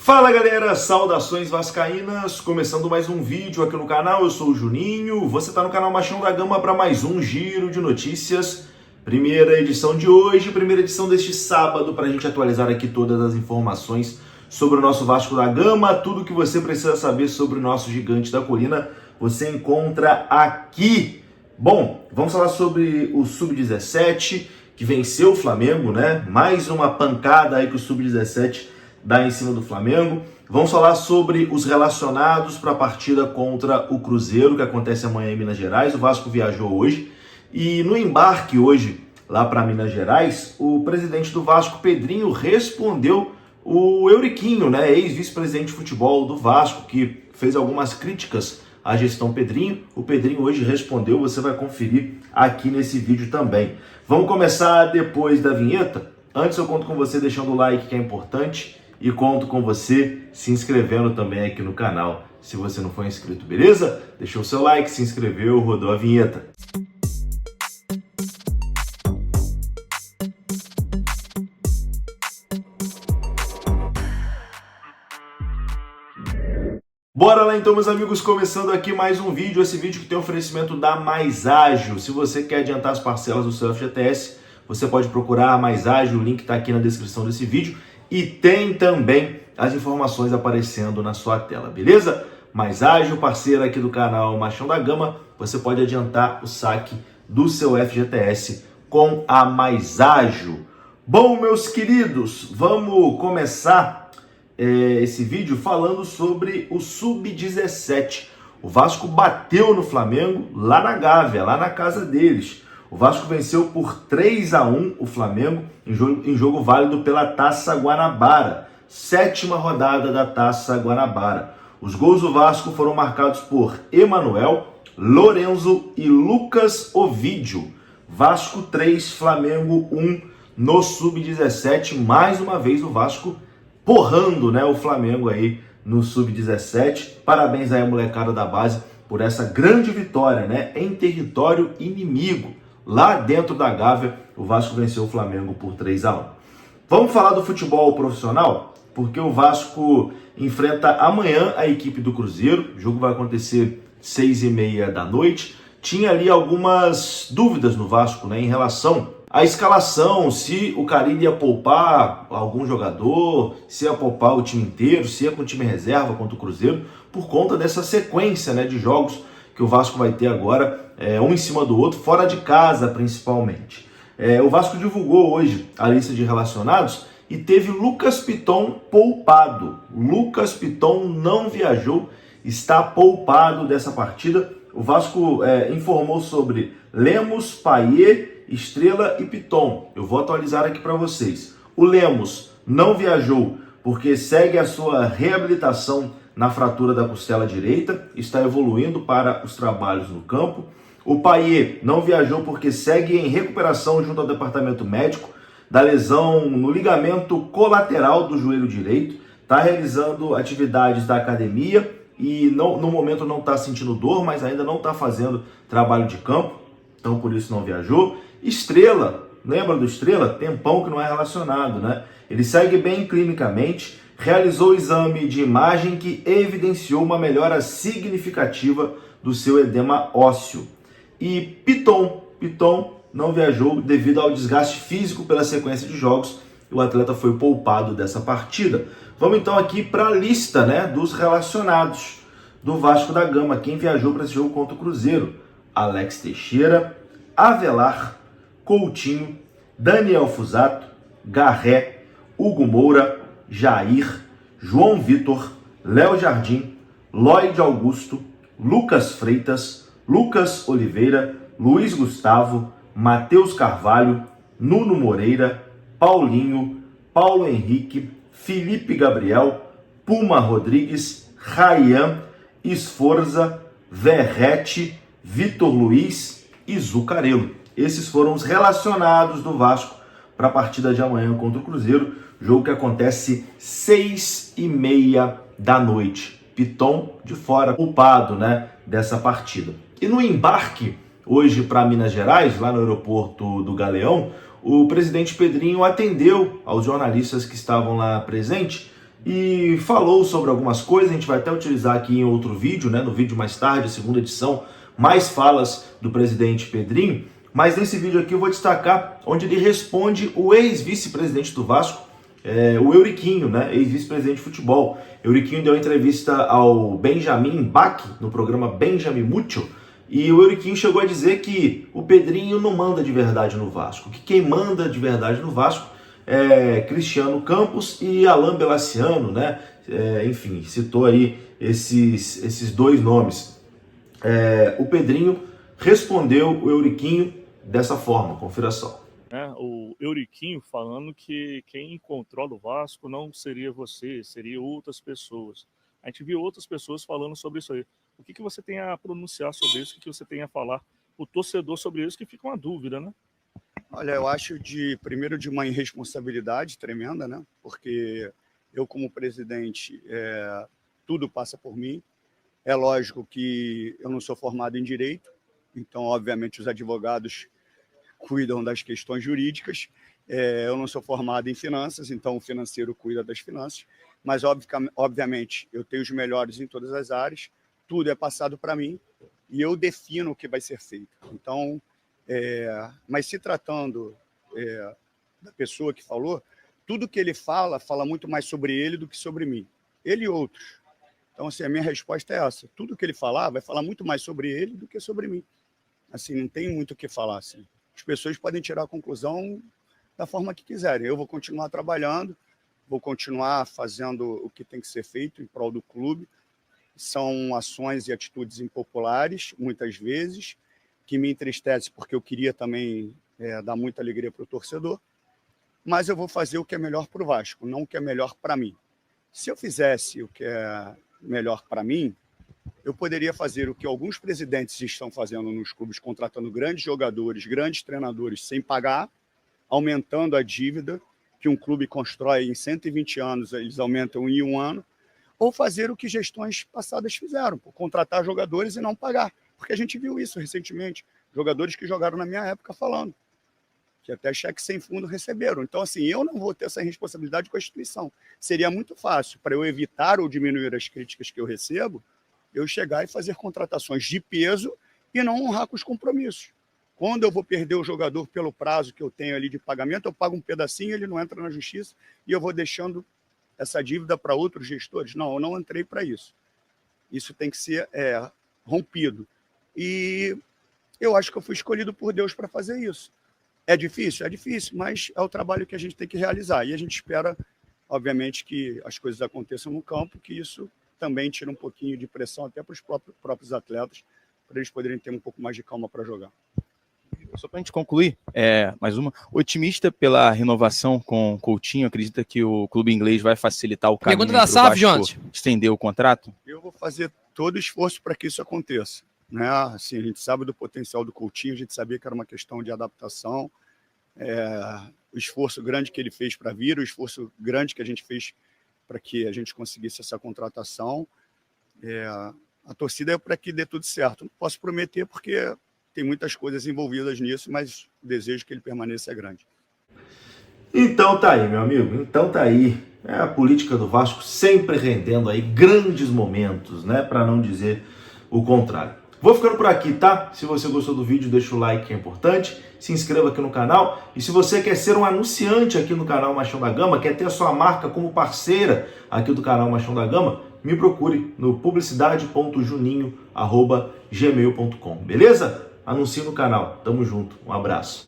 Fala galera, saudações vascaínas, começando mais um vídeo aqui no canal, eu sou o Juninho, você está no canal Machão da Gama para mais um giro de notícias, primeira edição de hoje, primeira edição deste sábado, para a gente atualizar aqui todas as informações sobre o nosso Vasco da Gama, tudo que você precisa saber sobre o nosso gigante da colina, você encontra aqui. Bom, vamos falar sobre o Sub-17, que venceu o Flamengo, né? Mais uma pancada aí que o Sub-17 dá em cima do Flamengo. Vamos falar sobre os relacionados para a partida contra o Cruzeiro, que acontece amanhã em Minas Gerais. O Vasco viajou hoje e no embarque hoje lá para Minas Gerais, o presidente do Vasco, Pedrinho, respondeu o Euriquinho, né, ex-vice-presidente de futebol do Vasco, que fez algumas críticas à gestão Pedrinho. O Pedrinho hoje respondeu, você vai conferir aqui nesse vídeo também. Vamos começar depois da vinheta. Antes eu conto com você deixando o like, que é importante. E conto com você se inscrevendo também aqui no canal, se você não for inscrito, beleza? Deixou o seu like, se inscreveu, rodou a vinheta. Bora lá então, meus amigos, começando aqui mais um vídeo, esse vídeo que tem oferecimento da Mais Ágil. Se você quer adiantar as parcelas do seu FGTS, você pode procurar a Mais Ágil, o link está aqui na descrição desse vídeo. E tem também as informações aparecendo na sua tela, beleza? Mais Ágil, parceira aqui do canal Machão da Gama, você pode adiantar o saque do seu FGTS com a Mais Ágil. Bom, meus queridos, vamos começar esse vídeo falando sobre o Sub-17. O Vasco bateu no Flamengo lá na Gávea, lá na casa deles. O Vasco venceu por 3-1 o Flamengo em jogo válido pela Taça Guanabara, 7ª rodada da Taça Guanabara. Os gols do Vasco foram marcados por Emanuel, Lorenzo e Lucas Ovídio. Vasco 3, Flamengo 1 no Sub-17. Mais uma vez o Vasco porrando, né, o Flamengo aí no Sub-17. Parabéns aí à molecada da base por essa grande vitória, né, em território inimigo. Lá dentro da Gávea, o Vasco venceu o Flamengo por 3-1. Vamos falar do futebol profissional? Porque o Vasco enfrenta amanhã a equipe do Cruzeiro. O jogo vai acontecer 6h30 da noite. Tinha ali algumas dúvidas no Vasco, né, em relação à escalação, se o Carille ia poupar algum jogador, se ia poupar o time inteiro, se ia com o time reserva contra o Cruzeiro, por conta dessa sequência, né, de jogos que o Vasco vai ter agora, um em cima do outro, fora de casa principalmente. O Vasco divulgou hoje a lista de relacionados e teve Lucas Piton poupado. Lucas Piton não viajou, está poupado dessa partida. O Vasco informou sobre Lemos, Payet, Estrela e Piton. Eu vou atualizar aqui para vocês. O Lemos não viajou porque segue a sua reabilitação na fratura da costela direita, está evoluindo para os trabalhos no campo. O Payet não viajou porque segue em recuperação junto ao departamento médico da lesão no ligamento colateral do joelho direito, está realizando atividades da academia e no momento não está sentindo dor, mas ainda não está fazendo trabalho de campo, então por isso não viajou. Estrela, lembra do Estrela? Tempão que não é relacionado, né? Ele segue bem clinicamente, realizou o exame de imagem que evidenciou uma melhora significativa do seu edema ósseo. E Piton não viajou devido ao desgaste físico pela sequência de jogos. O atleta foi poupado dessa partida. Vamos então aqui para a lista, né, dos relacionados do Vasco da Gama. Quem viajou para esse jogo contra o Cruzeiro? Alex Teixeira, Avelar, Coutinho, Daniel Fusato, Garré, Hugo Moura, Jair, João Vitor, Léo Jardim, Lloyd Augusto, Lucas Freitas, Lucas Oliveira, Luiz Gustavo, Matheus Carvalho, Nuno Moreira, Paulinho, Paulo Henrique, Felipe Gabriel, Puma Rodrigues, Ryan, Esforza, Verrete, Vitor Luiz e Zucarello. Esses foram os relacionados do Vasco para a partida de amanhã contra o Cruzeiro, jogo que acontece 6h30 da noite. Piton de fora, culpado, né, dessa partida. E no embarque hoje para Minas Gerais, lá no aeroporto do Galeão, o presidente Pedrinho atendeu aos jornalistas que estavam lá presentes e falou sobre algumas coisas. A gente vai até utilizar aqui em outro vídeo, né, no vídeo mais tarde, a segunda edição, mais falas do presidente Pedrinho. Mas nesse vídeo aqui eu vou destacar onde ele responde o ex-vice-presidente do Vasco, o Euriquinho, né, ex-vice-presidente de futebol. Euriquinho deu entrevista ao Benjamin Bach, no programa Benjamin Mucho, e o Euriquinho chegou a dizer que o Pedrinho não manda de verdade no Vasco, que quem manda de verdade no Vasco é Cristiano Campos e Alain Belaciano, né? Enfim, citou aí esses dois nomes. O Pedrinho respondeu o Euriquinho dessa forma, confira só. O Euriquinho falando que quem controla o Vasco não seria você, seria outras pessoas. A gente viu outras pessoas falando sobre isso aí. O que você tem a pronunciar sobre isso? O que você tem a falar o torcedor sobre isso, que fica uma dúvida, né? Olha, eu acho primeiro de uma irresponsabilidade tremenda, né? Porque eu, como presidente, tudo passa por mim. É lógico que eu não sou formado em direito, então, obviamente, os advogados cuidam das questões jurídicas. Eu não sou formado em finanças, então o financeiro cuida das finanças. Mas, obviamente, eu tenho os melhores em todas as áreas. Tudo é passado para mim e eu defino o que vai ser feito. Então, mas se tratando da pessoa que falou, tudo que ele fala muito mais sobre ele do que sobre mim. Ele e outros. Então, assim, a minha resposta é essa. Tudo que ele falar vai falar muito mais sobre ele do que sobre mim. Assim, não tem muito o que falar. Assim. As pessoas podem tirar a conclusão da forma que quiserem. Eu vou continuar trabalhando, vou continuar fazendo o que tem que ser feito em prol do clube. São ações e atitudes impopulares, muitas vezes, que me entristece porque eu queria também dar muita alegria para o torcedor, mas eu vou fazer o que é melhor para o Vasco, não o que é melhor para mim. Se eu fizesse o que é melhor para mim, eu poderia fazer o que alguns presidentes estão fazendo nos clubes, contratando grandes jogadores, grandes treinadores sem pagar, aumentando a dívida que um clube constrói em 120 anos, eles aumentam em um ano, ou fazer o que gestões passadas fizeram, contratar jogadores e não pagar. Porque a gente viu isso recentemente, jogadores que jogaram na minha época falando, que até cheque sem fundo receberam. Então, assim, eu não vou ter essa responsabilidade com a instituição. Seria muito fácil, para eu evitar ou diminuir as críticas que eu recebo, eu chegar e fazer contratações de peso e não honrar com os compromissos. Quando eu vou perder o jogador pelo prazo que eu tenho ali de pagamento, eu pago um pedacinho, ele não entra na justiça e eu vou deixando essa dívida para outros gestores. Não, eu não entrei para isso. Isso tem que ser rompido. E eu acho que eu fui escolhido por Deus para fazer isso. É difícil? É difícil, mas é o trabalho que a gente tem que realizar. E a gente espera, obviamente, que as coisas aconteçam no campo, que isso também tira um pouquinho de pressão até para os próprios atletas, para eles poderem ter um pouco mais de calma para jogar. Só para a gente concluir, mais uma. Otimista pela renovação com Coutinho, acredita que o clube inglês vai facilitar o caminho para o Vasco estender o contrato? Eu vou fazer todo o esforço para que isso aconteça. Né? Assim, a gente sabe do potencial do Coutinho, a gente sabia que era uma questão de adaptação, o esforço grande que ele fez para vir, o esforço grande que a gente fez para que a gente conseguisse essa contratação. A torcida é para que dê tudo certo. Não posso prometer porque tem muitas coisas envolvidas nisso, mas o desejo que ele permaneça é grande. Então tá aí, meu amigo. Então tá aí. A política do Vasco sempre rendendo aí grandes momentos, né? Para não dizer o contrário. Vou ficando por aqui, tá? Se você gostou do vídeo, deixa o like, que é importante. Se inscreva aqui no canal. E se você quer ser um anunciante aqui no canal Machão da Gama, quer ter a sua marca como parceira aqui do canal Machão da Gama, me procure no publicidade.juninho@gmail.com, beleza? Anuncie no canal. Tamo junto. Um abraço.